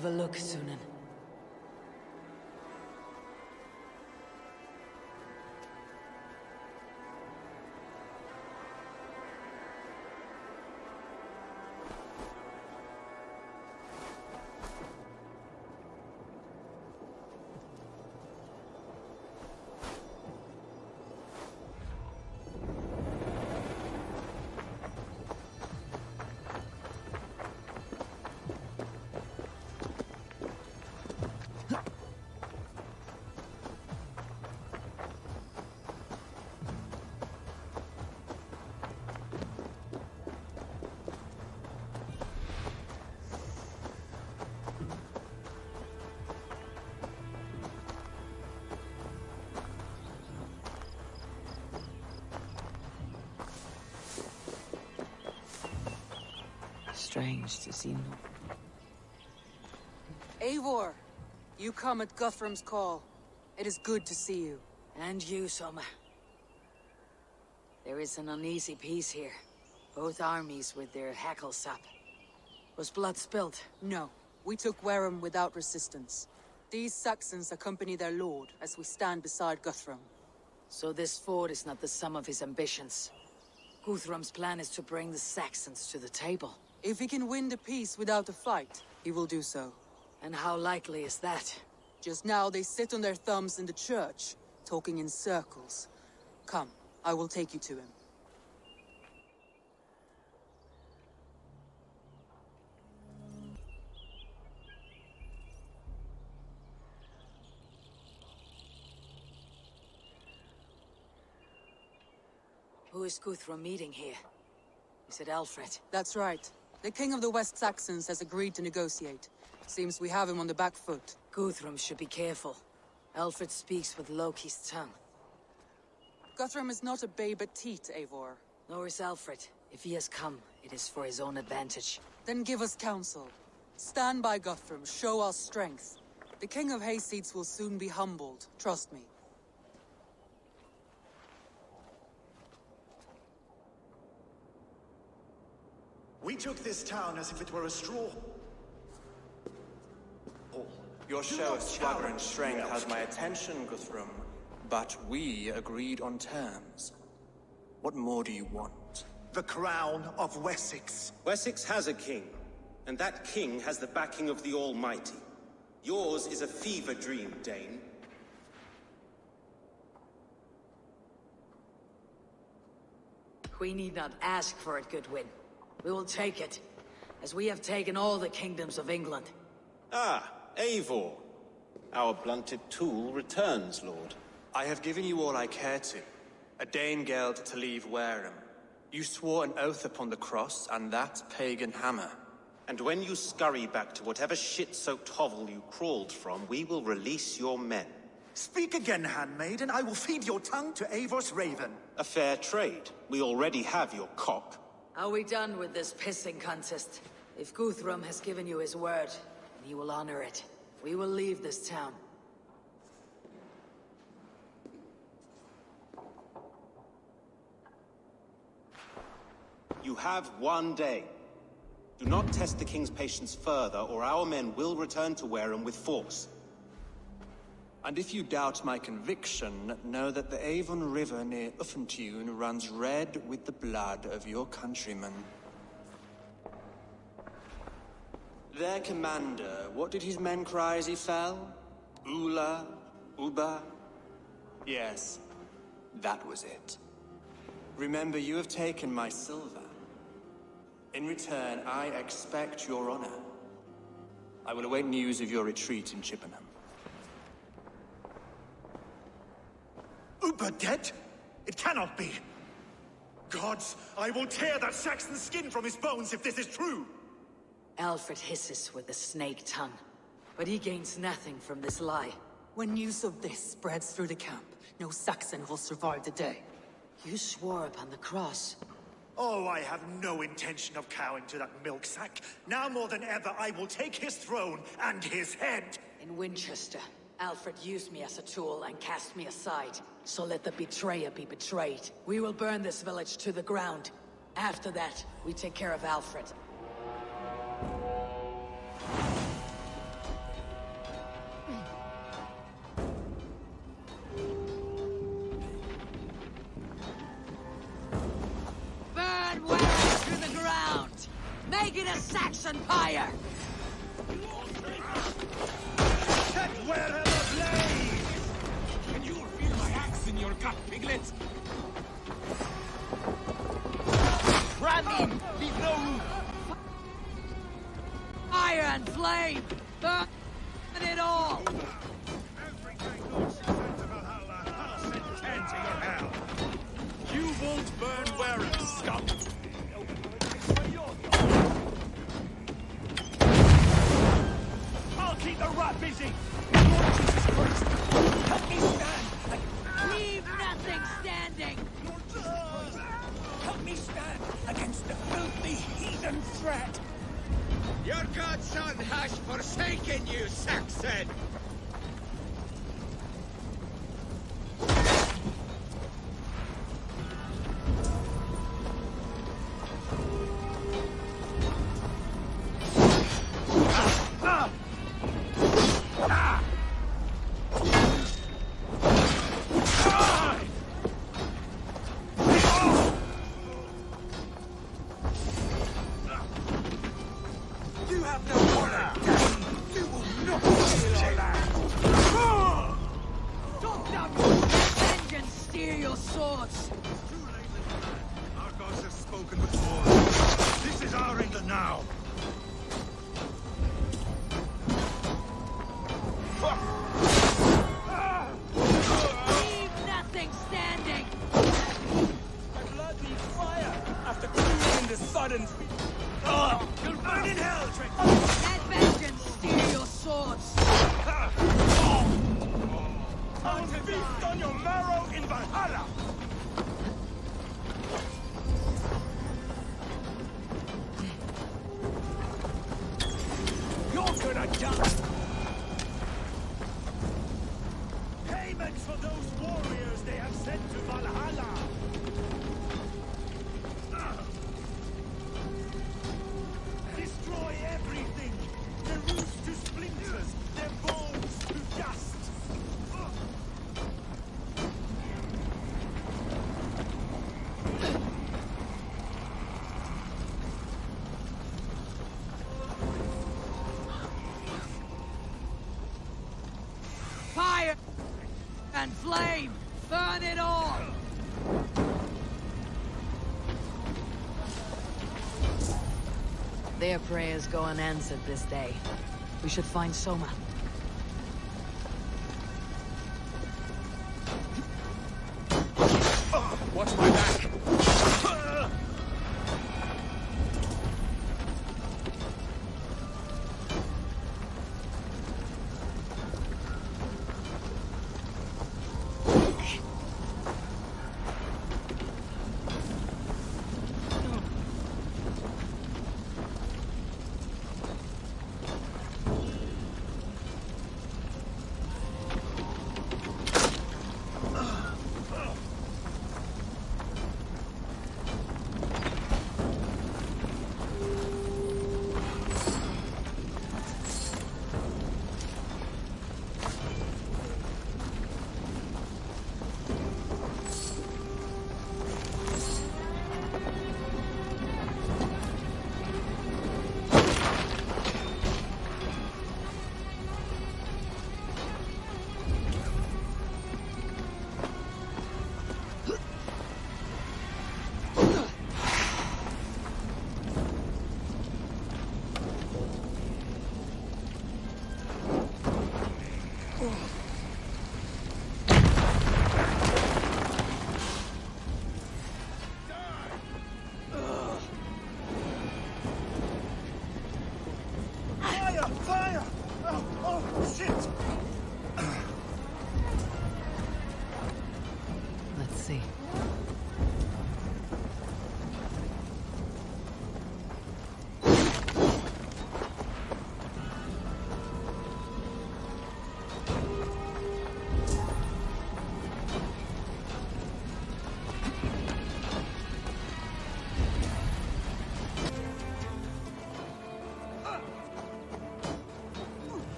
have a look, Sunan. Strange to see no... Eivor! You come at Guthrum's call. It is good to see you. And you, Soma. There is an uneasy peace here. Both armies with their hackles up. Was blood spilled? No. We took Wareham without resistance. These Saxons accompany their lord as we stand beside Guthrum. So this fort is not the sum of his ambitions. Guthrum's plan is to bring the Saxons to the table. If he can win the peace without a fight, he will do so. And how likely is that? Just now they sit on their thumbs in the church, talking in circles. Come, I will take you to him. Who is Guthrum meeting here? Is it Alfred? That's right. The King of the West Saxons has agreed to negotiate. Seems we have him on the back foot. Guthrum should be careful. Alfred speaks with Loki's tongue. Guthrum is not a babe at teat, Eivor. Nor is Alfred. If he has come, it is for his own advantage. Then give us counsel. Stand by Guthrum, show our strength. The King of Hayseeds will soon be humbled, trust me. We took this town as if it were a straw. Your show of swagger and strength has my attention, Guthrum. But we agreed on terms. What more do you want? The crown of Wessex. Wessex has a king, and that king has the backing of the Almighty. Yours is a fever dream, Dane. We need not ask for it, Goodwin. We will take it, as we have taken all the kingdoms of England. Ah, Eivor. Our blunted tool returns, Lord. I have given you all I care to. A Danegeld to leave Wareham. You swore an oath upon the cross, and that pagan hammer. And when you scurry back to whatever shit-soaked hovel you crawled from, we will release your men. Speak again, handmaid, and I will feed your tongue to Eivor's raven. A fair trade. We already have your cock. Are we done with this pissing contest? If Guthrum has given you his word, and he will honor it, we will leave this town. You have one day. Do not test the king's patience further, or our men will return to Wareham with force. And if you doubt my conviction, know that the Avon River near Uffentune runs red with the blood of your countrymen. Their commander, what did his men cry as he fell? Ula? Uba? Yes, that was it. Remember, you have taken my silver. In return, I expect your honor. I will await news of your retreat in Chippenham. Uber dead? It cannot be. Gods, I will tear that Saxon's skin from his bones if this is true! Alfred hisses with a snake tongue, but he gains nothing from this lie. When news of this spreads through the camp, no Saxon will survive the day. You swore upon the cross. Oh, I have no intention of cowing to that milk sack. Now more than ever, I will take his throne and his head! In Winchester, Alfred used me as a tool and cast me aside. So let the betrayer be betrayed. We will burn this village to the ground. After that, we take care of Alfred. Make it a Saxon pyre! Set wherever blaze! And you'll feel my axe in your gut, piglet! Ram in! Leave no room! Fire and flame! Burn it all! Every gang dog she sends to Valhalla, I'll send 10 to your hell! You won't burn wearing, scum! I'll keep the rat busy! Lord Jesus Christ! Help me stand! Leave nothing standing! Help me stand against the filthy heathen threat! Your godson has forsaken you, Saxon! You have no honor! You will not steal our land! Vengeance, steer your swords! Too late, little man. Our gods have spoken before. This is our England now. Leave nothing standing! The blood be fire after cooling the sudden. You'll burn in hell, Trent. Let vengeance steer your swords! I'll feast on your marrow in Valhalla. You're gonna die. Payment for those warriors they have sent to Valhalla. Destroy everything! Their roofs to splinters, their bones to dust! Fire and flame! Burn it all! Their prayers go unanswered this day. We should find Soma. Watch my back!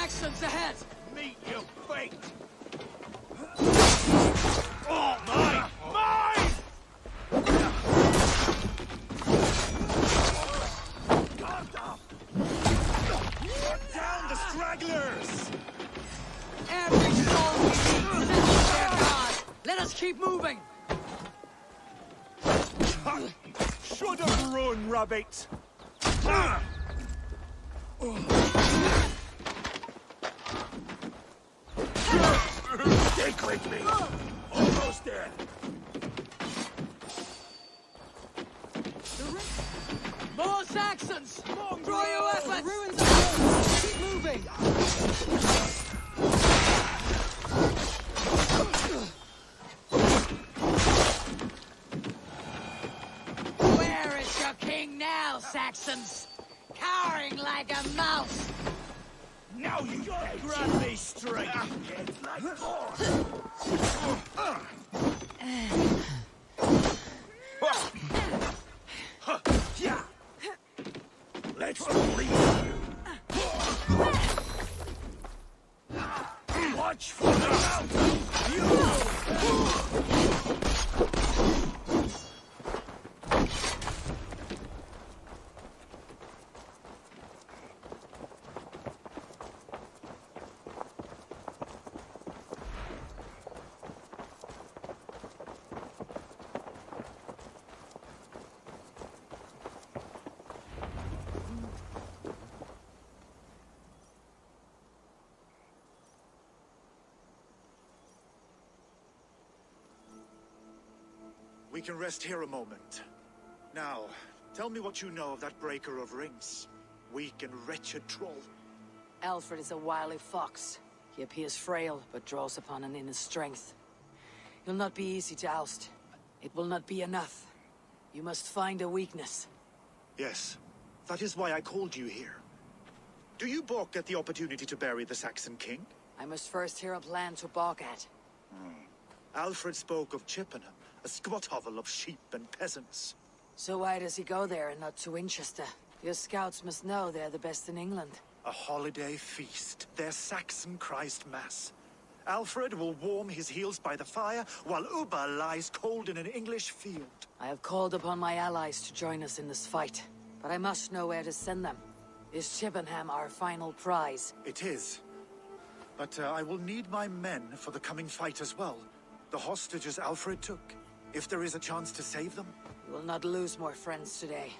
Saxons ahead! Meet your fate! Oh, mine! Mine! Down the stragglers! Every soul we meet sends their god! Let us keep moving! Should have run, rabbit! Stick with me! Almost there! More Saxons! Throw your weapons! Ruins are close. Keep moving. Where is your king now, Saxons? Cowering like a mouse! Now you Grab me straight! It's like horse! Yeah! Let's leave you! Watch for the mountain! We can rest here a moment. Now, tell me what you know of that breaker of rings. Weak and wretched troll. Alfred is a wily fox. He appears frail, but draws upon an inner strength. He'll not be easy to oust. It will not be enough. You must find a weakness. Yes, that is why I called you here. Do you balk at the opportunity to bury the Saxon king? I must first hear a plan to balk at. Alfred spoke of Chippenham, a squat hovel of sheep and peasants. So why does he go there and not to Winchester? Your scouts must know they're the best in England. A holiday feast, their Saxon Christ Mass. Alfred will warm his heels by the fire, while Uba lies cold in an English field. I have called upon my allies to join us in this fight, but I must know where to send them. Is Chippenham our final prize? It is. But I will need my men for the coming fight as well. The hostages Alfred took. If there is a chance to save them. We will not lose more friends today.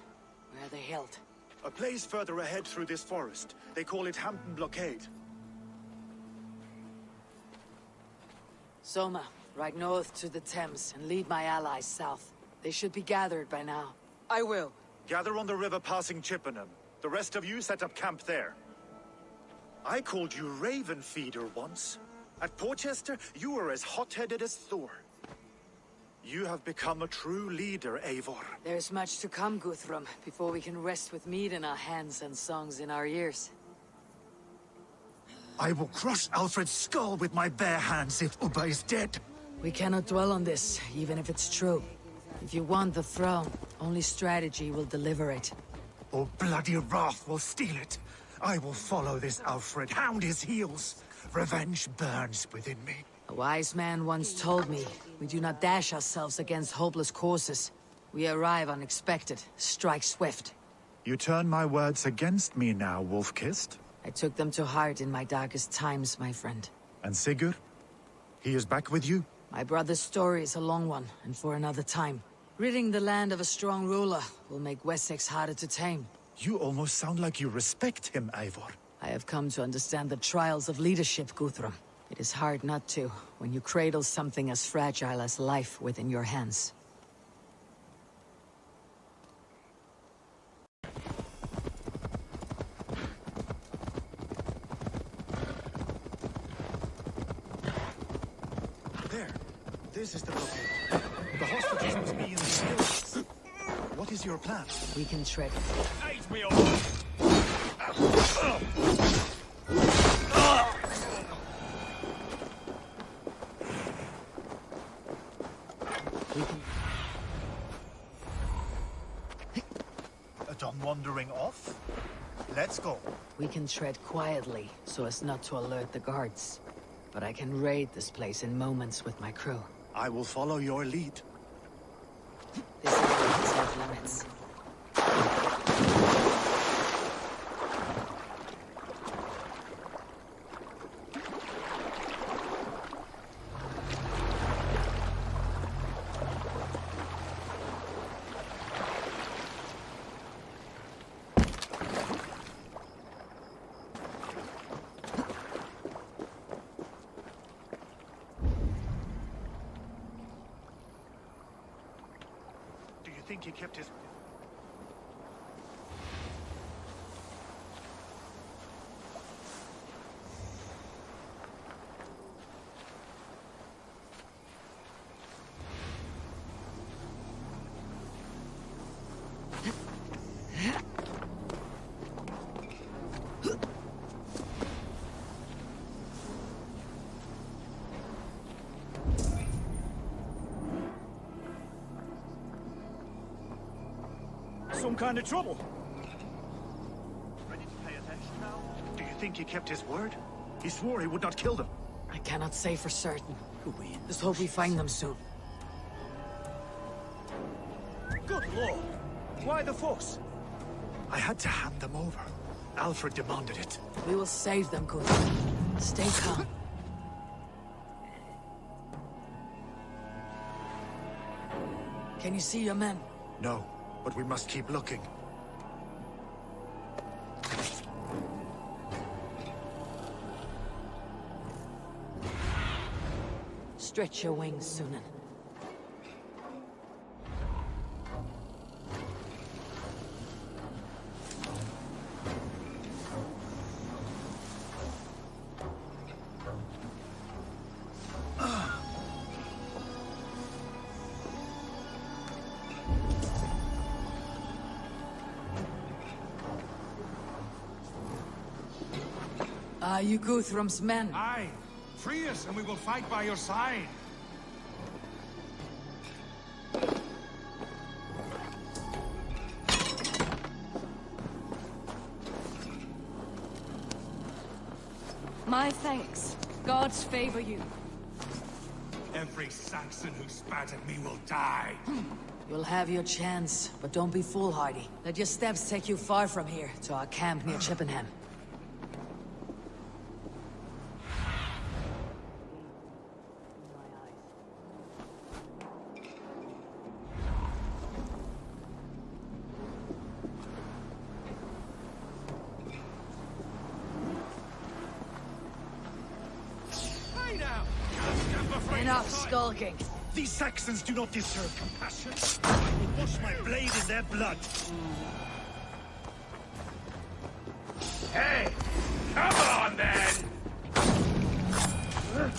Where are they held? A place further ahead through this forest. They call it Hampton Blockade. Soma, ride north to the Thames and lead my allies south. They should be gathered by now. I will. Gather on the river passing Chippenham. The rest of you set up camp there. I called you Raven Feeder once. At Porchester, you were as hot-headed as Thor. You have become a true leader, Eivor. There's much to come, Guthrum, before we can rest with meat in our hands and songs in our ears. I will crush Alfred's skull with my bare hands if Uba is dead. We cannot dwell on this, even if it's true. If you want the throne, only strategy will deliver it. Or bloody wrath will steal it. I will follow this Alfred, hound his heels. Revenge burns within me. A wise man once told me, we do not dash ourselves against hopeless courses. We arrive unexpected, strike swift. You turn my words against me now, Wolf-Kissed. I took them to heart in my darkest times, my friend. And Sigurd? He is back with you? My brother's story is a long one, and for another time. Ridding the land of a strong ruler will make Wessex harder to tame. You almost sound like you respect him, Eivor. I have come to understand the trials of leadership, Guthrum. It is hard not to, when you cradle something as fragile as life within your hands. There. This is the blockade. The hostages must be in the hills. What is your plan? We can tread. Take me away! Done wandering off? Let's go. We can tread quietly, so as not to alert the guards. But I can raid this place in moments with my crew. I will follow your lead. This area is off limits. Do you think he kept his... Some kind of trouble. Ready to pay attention now? Do you think he kept his word? He swore he would not kill them. I cannot say for certain. Just hope we find them soon. Good lord. Why the fuss? I had to hand them over. Alfred demanded it. We will save them, Guthrum. Stay calm. Can you see your men? No, but we must keep looking. Stretch your wings, Sunan. Are you Guthrum's men? Aye. Free us and we will fight by your side. My thanks. Gods favor you. Every Saxon who spat at me will die. You'll have your chance, but don't be foolhardy. Let your steps take you far from here, to our camp near Chippenham. Hey now! Stand afraid Enough to fight. skulking. These Saxons do not deserve compassion. I will wash my blade in their blood. Hey! Come on then! There.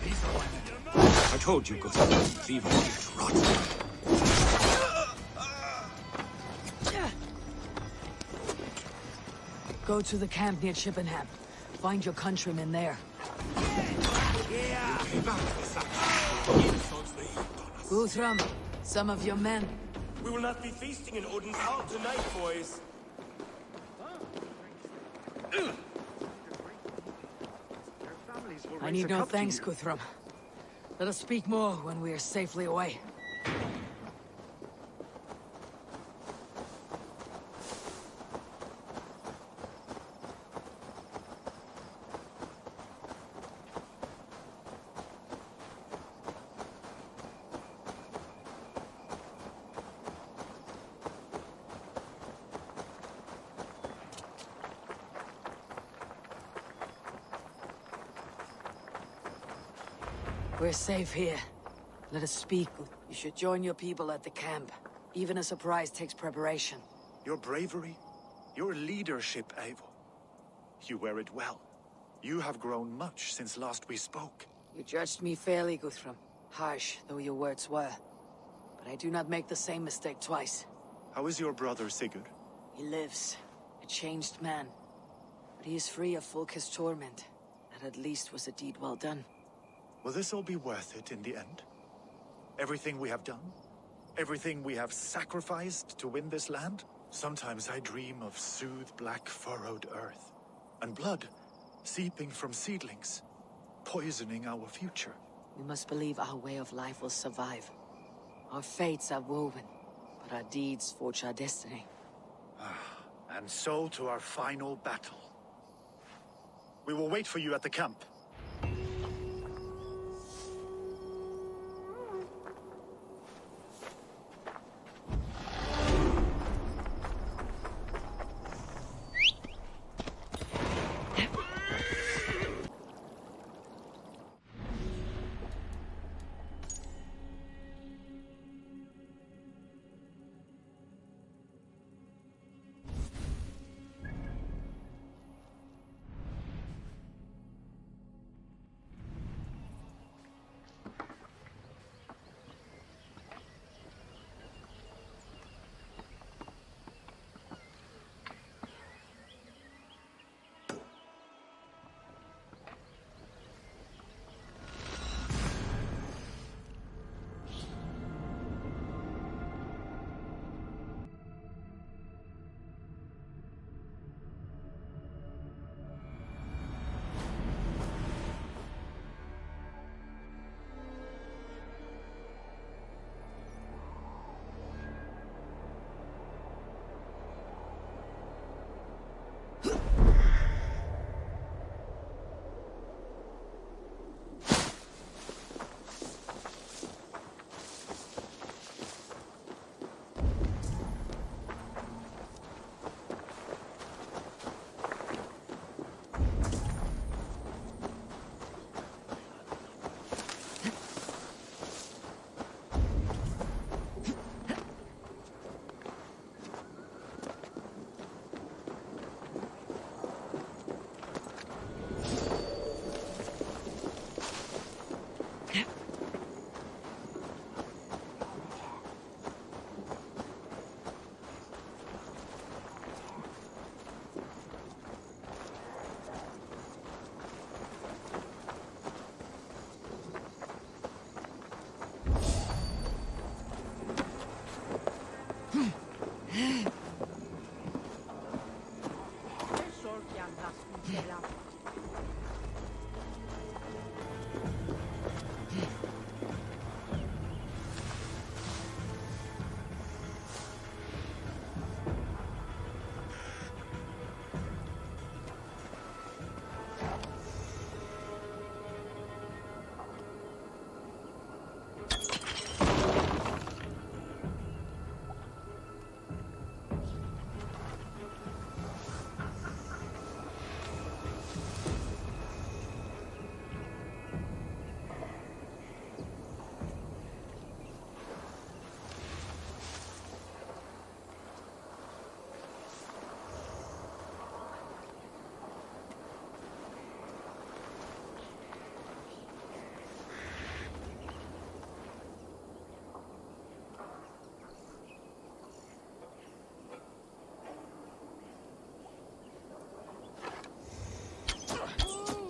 These are my men. I told you, Guthrum. Eivor is rotten. Go to the camp near Chippenham. Find your countrymen there. Guthrum, some of your men. We will not be feasting in Odin's hall tonight, boys. Their families will I raise need a no cup to thanks, you. Guthrum. Let us speak more when we are safely away. We're safe here. Let us speak. You should join your people at the camp. Even a surprise takes preparation. Your bravery, your leadership, Eivor. You wear it well. You have grown much since last we spoke. You judged me fairly, Guthrum. Harsh though your words were. But I do not make the same mistake twice. How is your brother, Sigurd? He lives, a changed man. But he is free of Fulke's torment. That at least was a deed well done. Will this all be worth it in the end? Everything we have done? Everything we have sacrificed to win this land? Sometimes I dream of soothed black furrowed earth, and blood seeping from seedlings, poisoning our future. We must believe our way of life will survive. Our fates are woven, but our deeds forge our destiny. And so to our final battle. We will wait for you at the camp.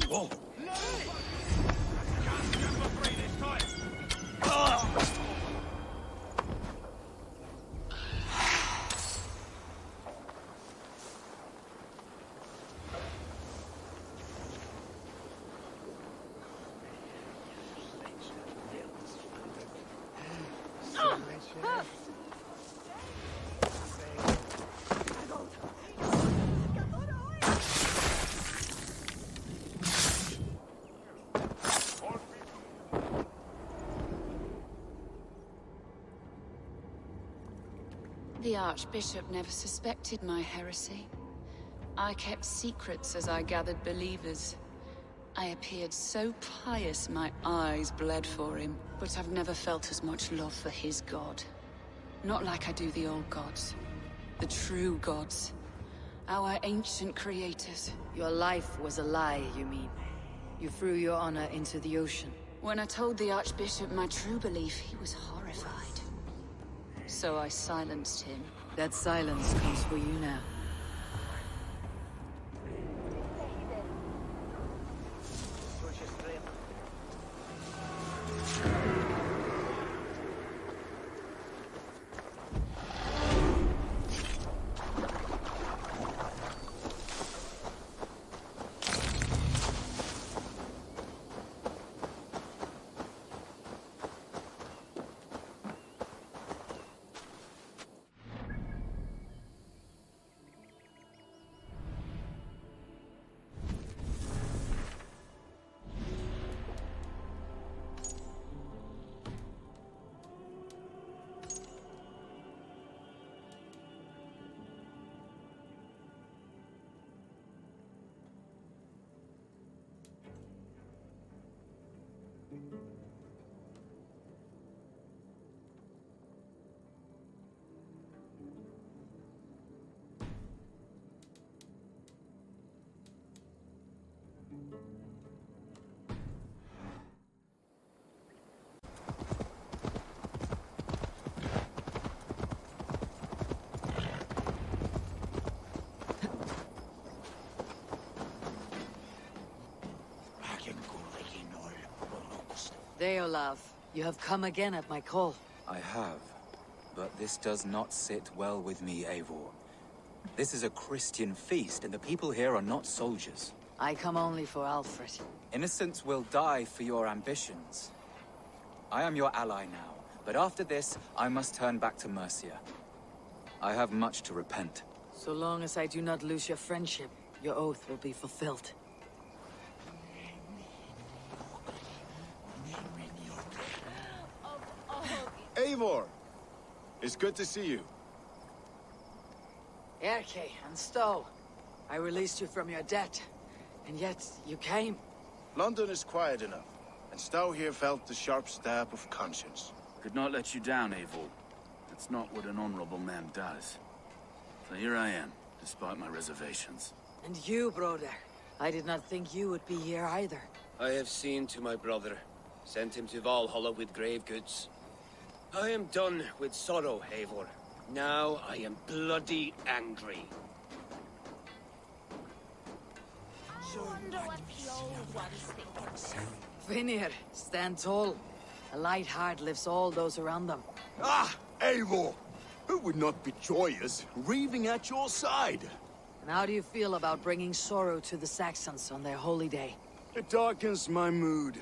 Whoa! The Archbishop never suspected my heresy. I kept secrets as I gathered believers. I appeared so pious my eyes bled for him, but I've never felt as much love for his god. Not like I do the old gods. The true gods. Our ancient creators. Your life was a lie, you mean? You threw your honor into the ocean. When I told the Archbishop my true belief, he was horrified. So I silenced him. That silence comes for you now. Deolav, you have come again at my call. I have, but this does not sit well with me, Eivor. This is a Christian feast, and the people here are not soldiers. I come only for Alfred. Innocents will die for your ambitions. I am your ally now, but after this, I must turn back to Mercia. I have much to repent. So long as I do not lose your friendship, your oath will be fulfilled. Eivor! It's good to see you. Erke and Stowe, I released you from your debt, and yet you came. London is quiet enough, and Stowe here felt the sharp stab of conscience. Could not let you down, Eivor. That's not what an honorable man does. So here I am, despite my reservations. And you, brother. I did not think you would be here either. I have seen to my brother. Sent him to Valhalla with grave goods. I am done with sorrow, Eivor. Now I am bloody angry. Vinir, stand tall. A light heart lifts all those around them. Ah, Eivor! Who would not be joyous, raving at your side? And how do you feel about bringing sorrow to the Saxons on their holy day? It darkens my mood.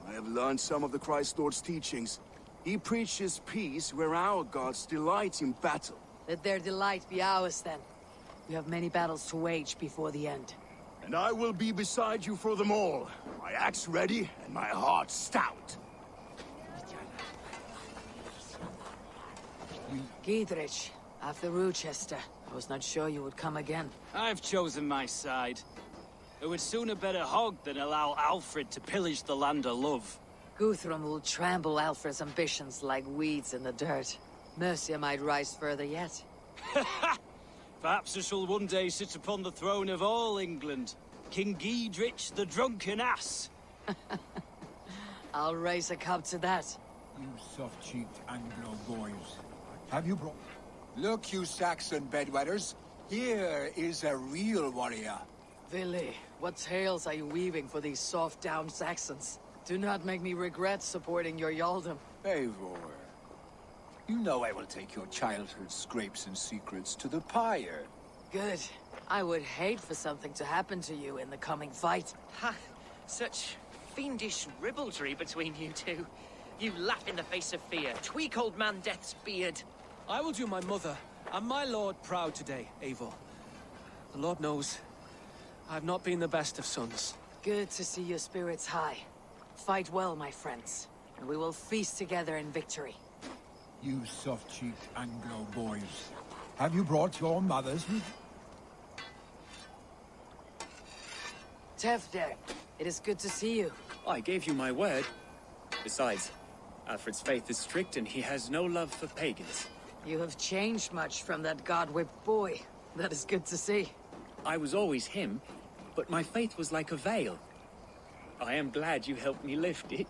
I have learned some of the Christ Lord's teachings. He preaches peace where our gods delight in battle. Let their delight be ours, then. We have many battles to wage before the end. And I will be beside you for them all. My axe ready and my heart stout. Giedrich, after Rochester, I was not sure you would come again. I've chosen my side. I would sooner bet a hog than allow Alfred to pillage the land of love. Guthrum will trample Alfred's ambitions like weeds in the dirt. Mercia might rise further yet. Perhaps I shall one day sit upon the throne of all England. King Giedrich the drunken ass. I'll raise a cup to that. You soft-cheeked Anglo boys. Have you brought... Look, you Saxon bedwetters. Here is a real warrior. Vili, what tales are you weaving for these soft-down Saxons? Do not make me regret supporting your Yaldum. Eivor, you know I will take your childhood scrapes and secrets to the pyre. Good. I would hate for something to happen to you in the coming fight. Ha! Such fiendish ribaldry between you two. You laugh in the face of fear. Tweak old man Death's beard. I will do my mother and my lord proud today, Eivor. The Lord knows, I've not been the best of sons. Good to see your spirits high. Fight well, my friends, and we will feast together in victory. You soft-cheeked Anglo boys. Have you brought your mothers with you? Tefder, it is good to see you. I gave you my word. Besides, Alfred's faith is strict and he has no love for pagans. You have changed much from that god-whipped boy. That is good to see. I was always him, but my faith was like a veil. I am glad you helped me lift it.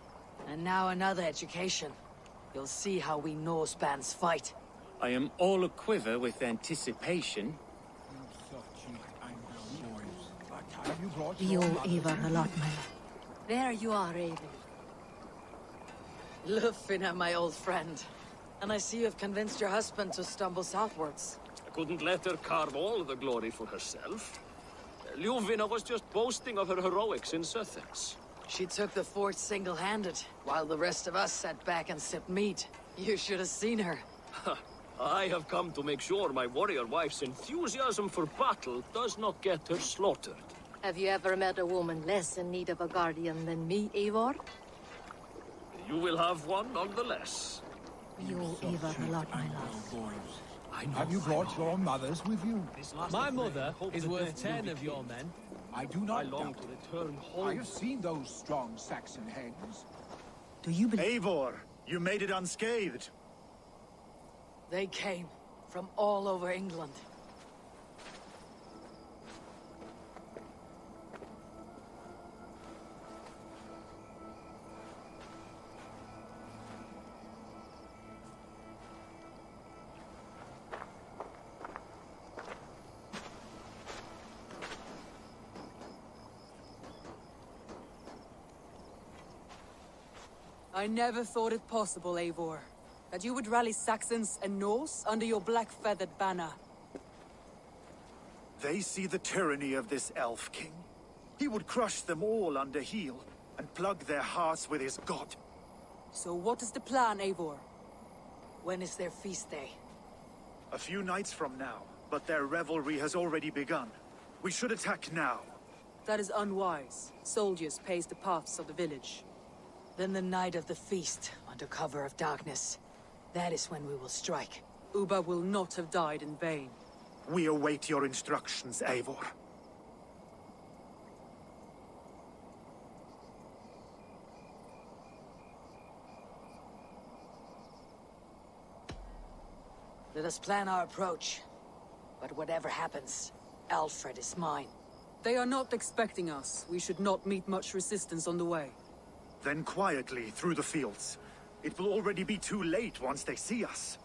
And now another education. You'll see how we Norse bands fight. I am all aquiver with anticipation. You soft-cheeked Anglo boys. Have you brought We your owe mothers Eivor with a lot, my lord. There you are, Raven. Lufina, my old friend. And I see you have convinced your husband to stumble southwards. I couldn't let her carve all the glory for herself. Ljuvina was just boasting of her heroics in Sussex. She took the fort single-handed, while the rest of us sat back and sipped meat. You should have seen her. I have come to make sure my warrior wife's enthusiasm for battle does not get her slaughtered. Have you ever met a woman less in need of a guardian than me, Eivor? You will have one nonetheless. We owe Eivor a lot, my lord. Have you brought your mothers with you? My mother is worth 10 of your men. I do not I long doubt to it. return home. I have seen those strong Saxon heads. Do you believe... Eivor, you made it unscathed. They came from all over England. I never thought it possible, Eivor, that you would rally Saxons and Norse under your black-feathered banner. They see the tyranny of this elf king. He would crush them all under heel and plug their hearts with his god. So what is the plan, Eivor? When is their feast day? A few nights from now, but their revelry has already begun. We should attack now. That is unwise. Soldiers pace the paths of the village. Then the night of the feast, under cover of darkness. That is when we will strike. Ubba will not have died in vain. We await your instructions, Eivor. Let us plan our approach. But whatever happens, Alfred is mine. They are not expecting us. We should not meet much resistance on the way. Then quietly through the fields. It will already be too late once they see us.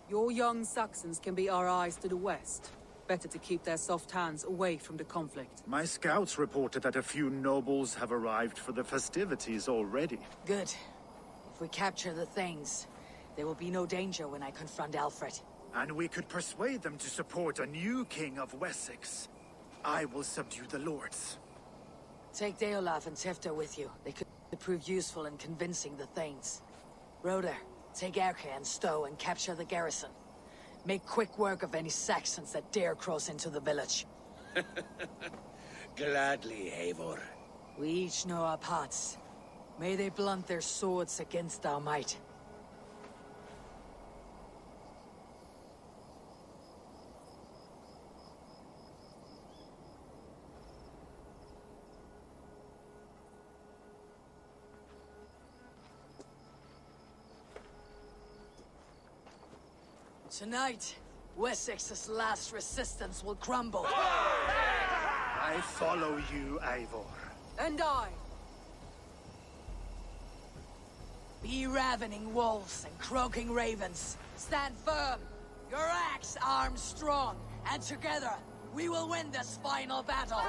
Your young Saxons can be our eyes to the west. Better to keep their soft hands away from the conflict. My scouts reported that a few nobles have arrived for the festivities already. Good. If we capture the Thanes, there will be no danger when I confront Alfred. And we could persuade them to support a new king of Wessex. I will subdue the lords. Take Deolaf and Tifta with you. They could prove useful in convincing the Thanes. Rhoda, take Erke and Stowe and capture the garrison. Make quick work of any Saxons that dare cross into the village. Gladly, Eivor. We each know our parts. May they blunt their swords against our might. Tonight, Wessex's last resistance will crumble. I follow you, Eivor. And I. Be ravening wolves and croaking ravens. Stand firm. Your axe arms strong. And together, we will win this final battle.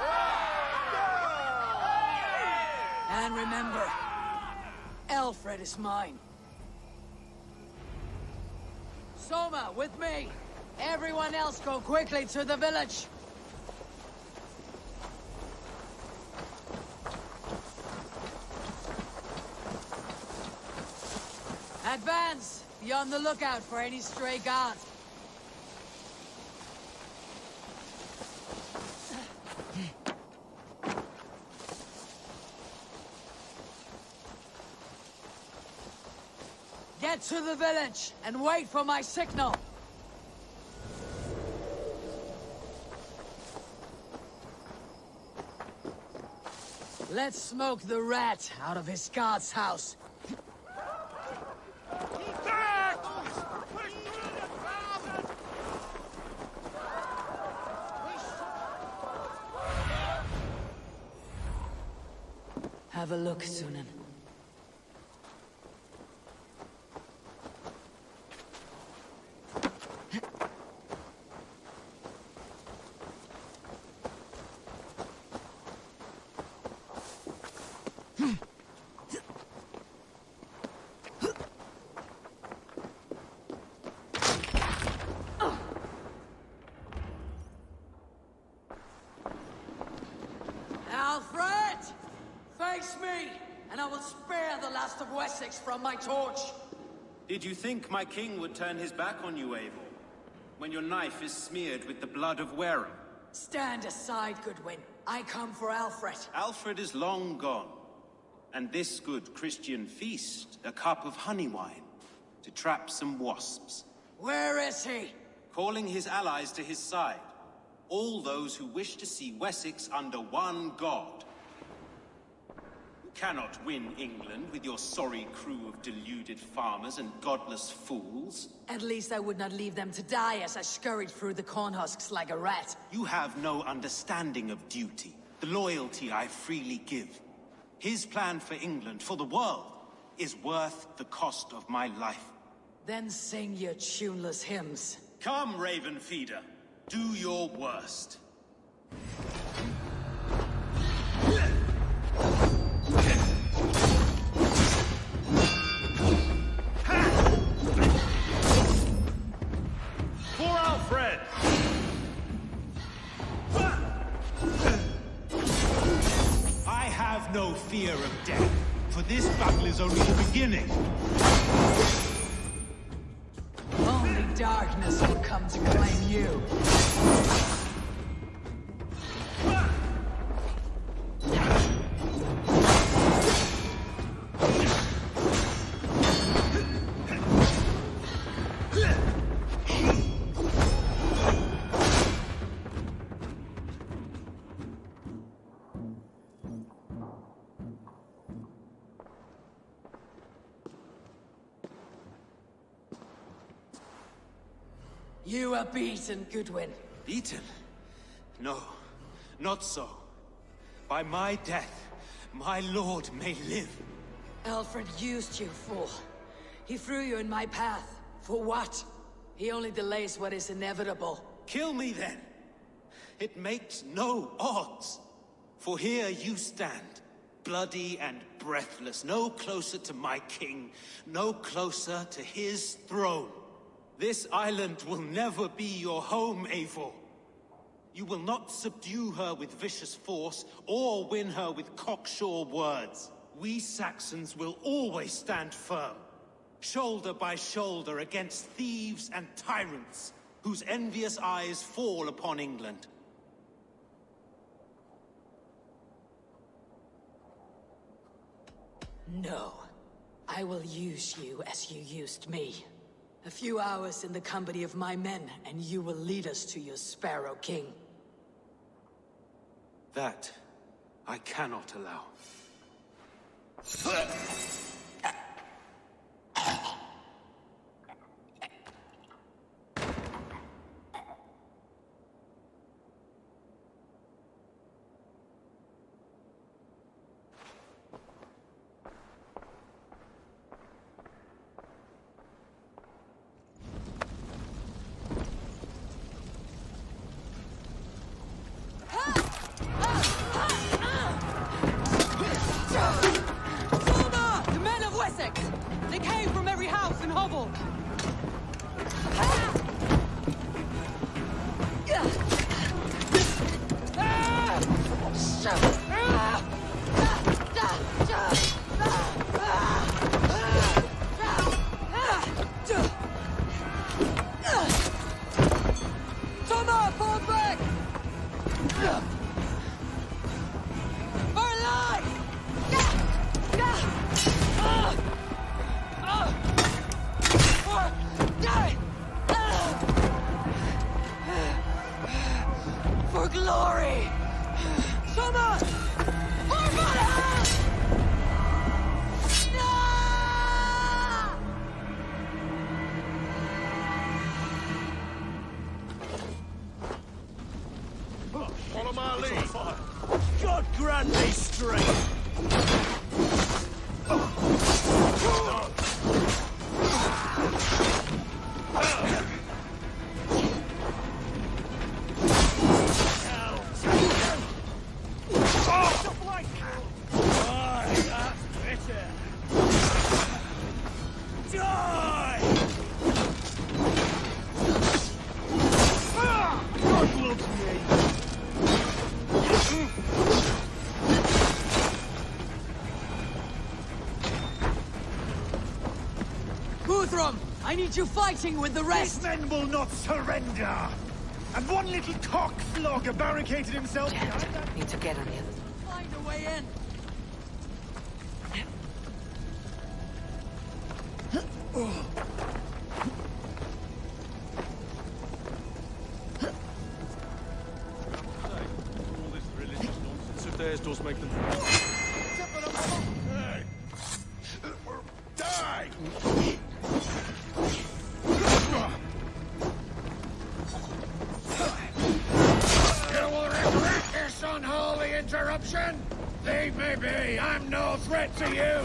And remember, Alfred is mine. Soma, with me! Everyone else go quickly to the village! Advance! Be on the lookout for any stray guards. Get to the village and wait for my signal. Let's smoke the rat out of his guard's house. Have a look, Sunan. Alfred! Face me, and I will spare the last of Wessex from my torch. Did you think my king would turn his back on you, Eivor? When your knife is smeared with the blood of Wareham? Stand aside, Goodwin. I come for Alfred. Alfred is long gone. And this good Christian feast, a cup of honey wine, to trap some wasps. Where is he? Calling his allies to his side. All those who wish to see Wessex under one god. You cannot win England with your sorry crew of deluded farmers and godless fools. At least I would not leave them to die as I scurried through the corn husks like a rat. You have no understanding of duty, the loyalty I freely give. His plan for England, for the world, is worth the cost of my life. Then sing your tuneless hymns. Come, Raven Feeder. Do your worst. I have no fear of death, for this battle is only the beginning. Only darkness will come to claim you. You are beaten, Goodwin. Beaten? No, not so. By my death, my lord may live. Alfred used you, fool. He threw you in my path. For what? He only delays what is inevitable. Kill me then. It makes no odds. For here you stand, bloody and breathless, no closer to my king, no closer to his throne. This island will never be your home, Eivor. You will not subdue her with vicious force, or win her with cocksure words. We Saxons will always stand firm, shoulder by shoulder against thieves and tyrants, whose envious eyes fall upon England. No. I will use you as you used me. A few hours in the company of my men, and you will lead us to your Sparrow King. That I cannot allow. They came from every house and hovel! Thomas, fall back! Burn alive! For glory! Thomas! For Valhalla! Follow my lead. God grant me strength! I need you fighting with the rest! These men will not surrender! And one little cock-flogger barricaded himself behind that... Need to get on him. Find a way in! All this religious nonsense of theirs does make them... Hey! Die! You will regret this unholy interruption! Leave me be! I'm no threat to you!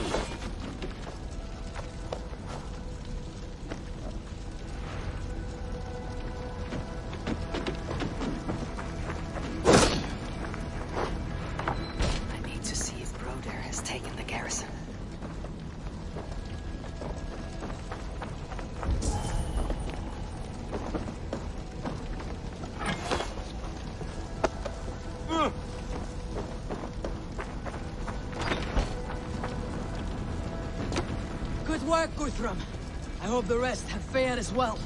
I need to see if Broder has taken the garrison. work, Guthrum. I hope the rest have fared as well.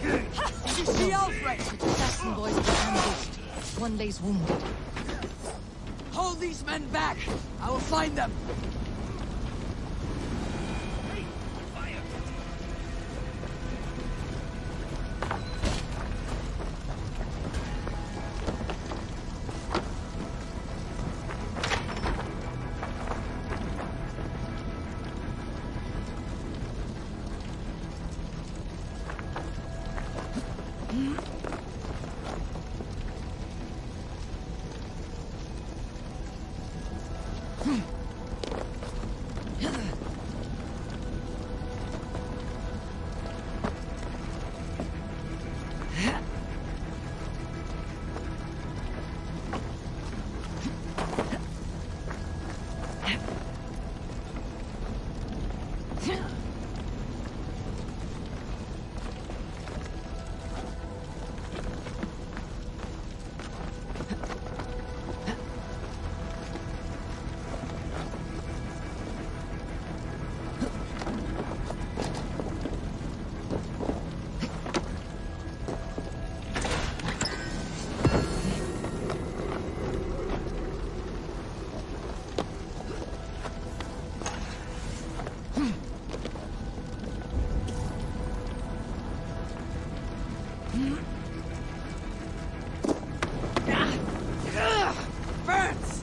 Did you see Alfred? The Saxon boys were ambushed. One lays wounded. Hold these men back! I will find them! Burns!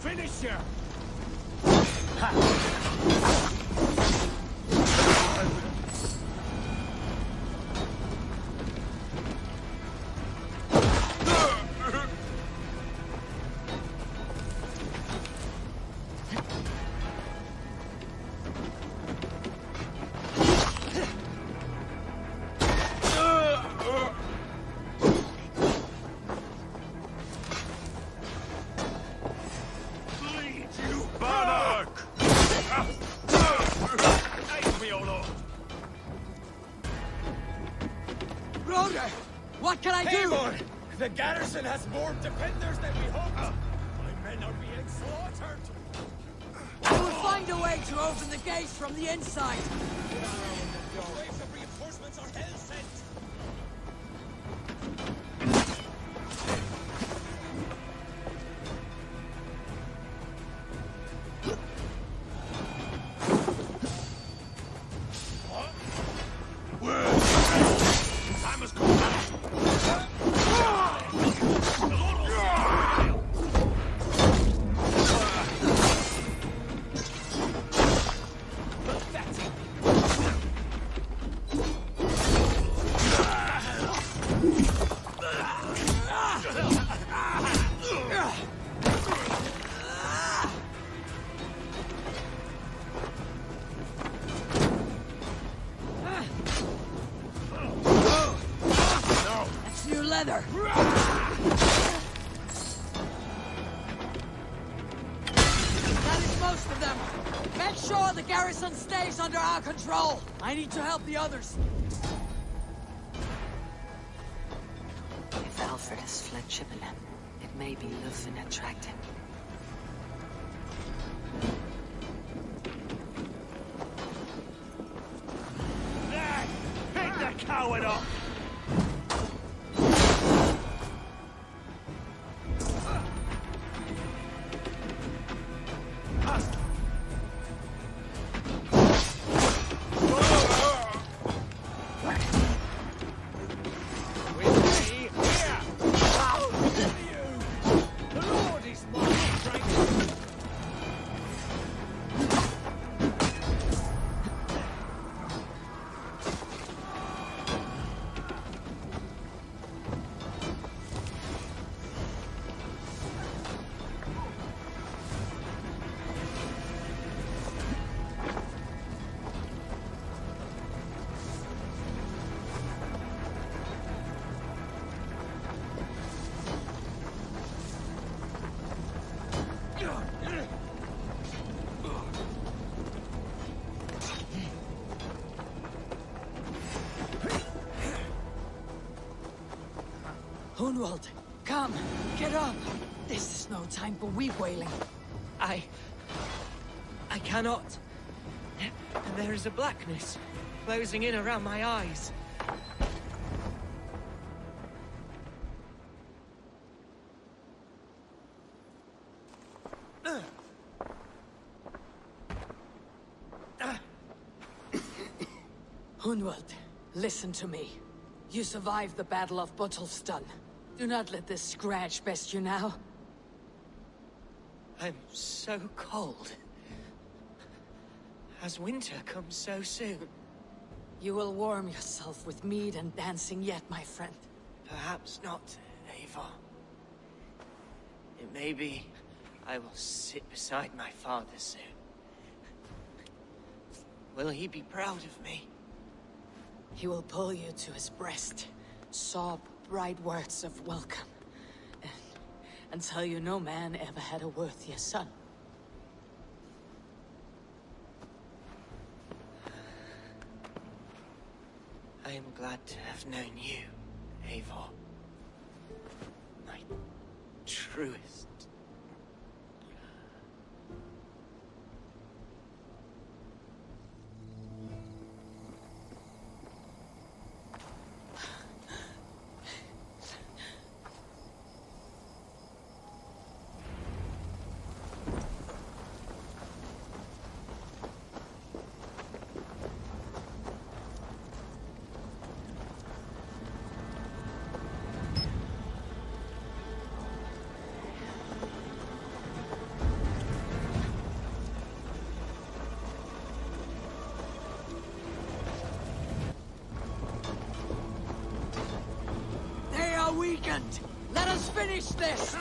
Finish ya! Broder! What can I do? Eivor! The garrison has more defenders than we hoped! My men are being slaughtered! I will find a way to open the gates from the inside! Waves of reinforcements are hell sent! Time has come! That's new leather! That is most of them! Make sure the garrison stays under our control! I need to help the others! If Alfred has fled Chippenham, it may be Lufin had tracked him. Pick the coward up! Hunwald, come, get up. This is no time for weep wailing. I cannot. There is a blackness closing in around my eyes. Hunwald, listen to me. You survived the Battle of Bottleston. Do not let this scratch best you now. I'm so cold. Has winter come so soon? You will warm yourself with mead and dancing yet, my friend. Perhaps not, Eivor. It may be I will sit beside my father soon. Will he be proud of me? He will pull you to his breast, sob bright words of welcome, and tell you no man ever had a worthier son. I am glad to have known you, Eivor. My truest. Weakened! Let us finish this!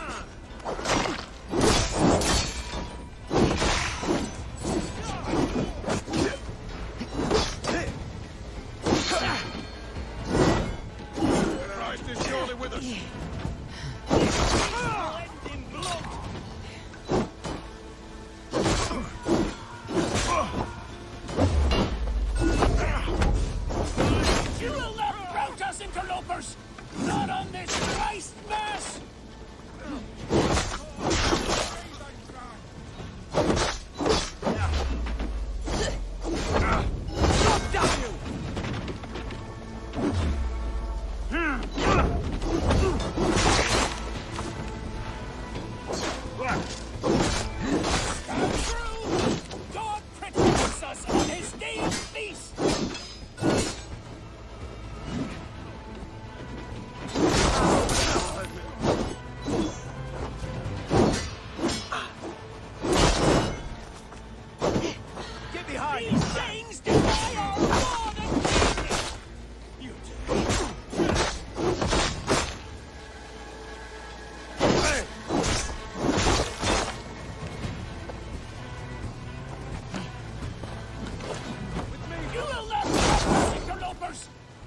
Christ is surely with us! You will not rout us, interlopers! Not on this Christ Mass! Stop down, you! Stand true! God protects us on his day of feast!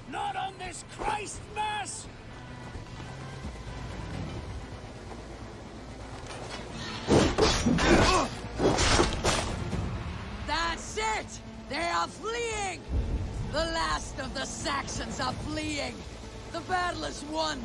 Not on this Christ Mass! That's it! They are fleeing! The last of the Saxons are fleeing! The battle is won!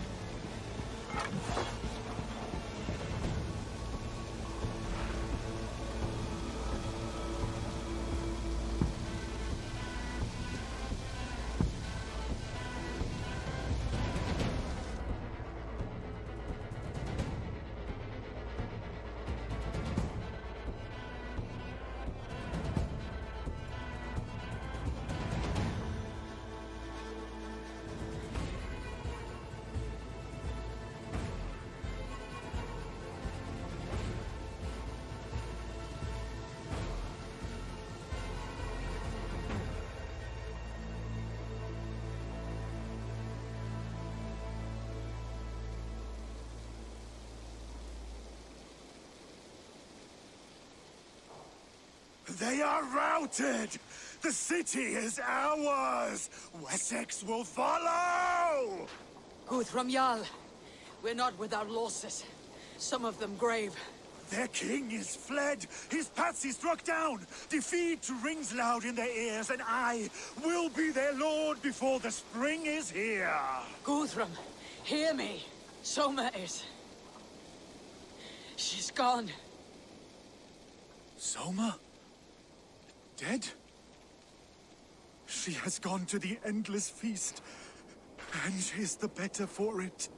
They are routed! The city is ours! Wessex will follow! Guthrum Jarl, we're not without losses. Some of them grave. Their king is fled! His patsy struck down! Defeat rings loud in their ears, and I will be their lord before the spring is here! Guthrum, hear me! Soma is... She's gone. Soma? Dead? She has gone to the endless feast, and is the better for it.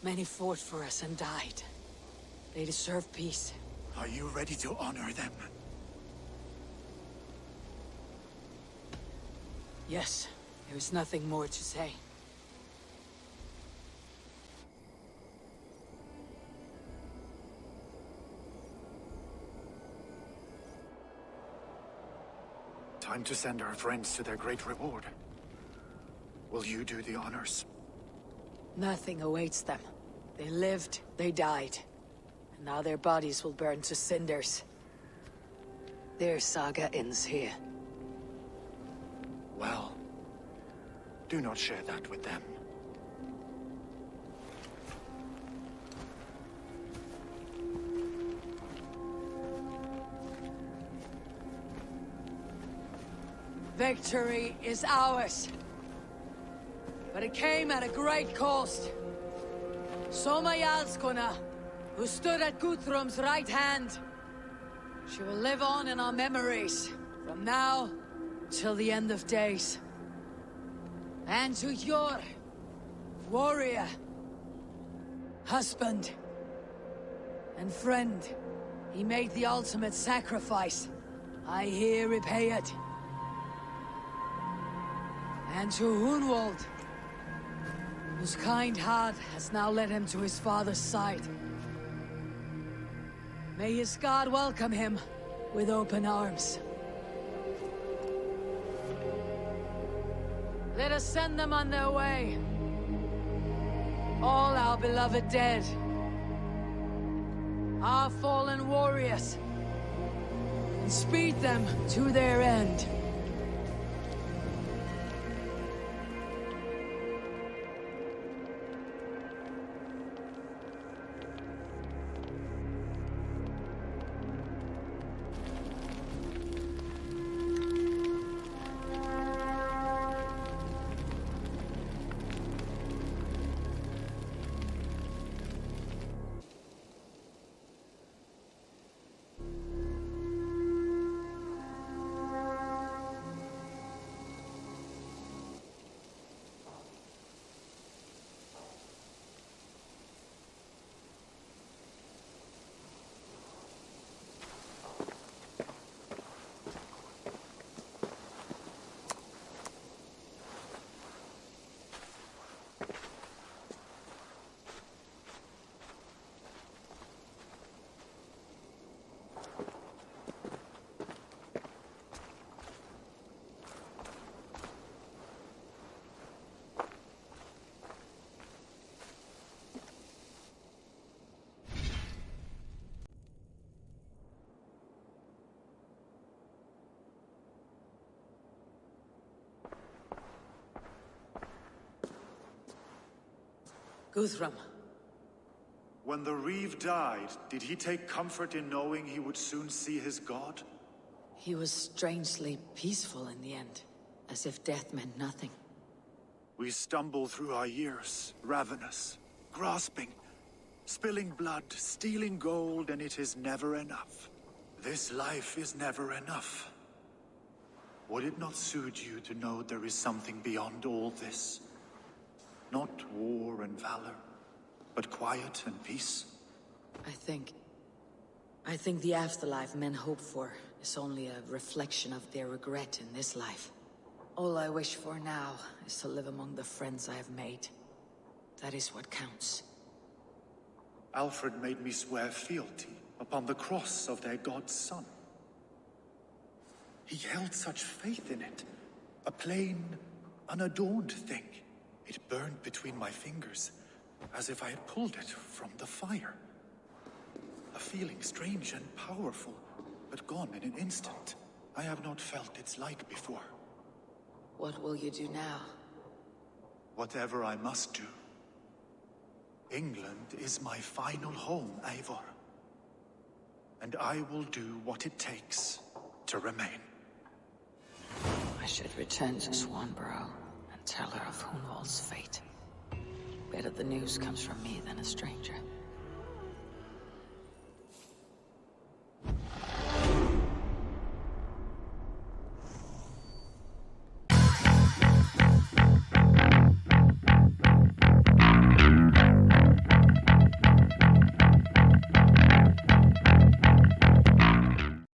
Many fought for us and died. They deserve peace. Are you ready to honor them? Yes, there is nothing more to say. Time to send our friends to their great reward. Will you do the honors? Nothing awaits them. They lived, they died. And now their bodies will burn to cinders. Their saga ends here. Well, do not share that with them. Victory is ours. But it came at a great cost. Soma Jarlskona, who stood at Guthrum's right hand. She will live on in our memories, from now till the end of days. And to your warrior, husband, and friend, he made the ultimate sacrifice. I here repay it. And to Hunwald, whose kind heart has now led him to his father's side. May his God welcome him with open arms. Let us send them on their way. All our beloved dead. Our fallen warriors. And speed them to their end. Guthrum. When the Reeve died, did he take comfort in knowing he would soon see his god? He was strangely peaceful in the end, as if death meant nothing. We stumble through our years, ravenous, grasping, spilling blood, stealing gold, and it is never enough. This life is never enough. Would it not suit you to know there is something beyond all this? Not war and valor, but quiet and peace? I think the afterlife men hope for is only a reflection of their regret in this life. All I wish for now is to live among the friends I have made. That is what counts. Alfred made me swear fealty upon the cross of their god's son. He held such faith in it, a plain, unadorned thing. It burned between my fingers, as if I had pulled it from the fire. A feeling strange and powerful, but gone in an instant. I have not felt its like before. What will you do now? Whatever I must do. England is my final home, Eivor. and I will do what it takes to remain. I should return to Swanborough and tell her of Hunwald's fate. Better the news comes from me than a stranger.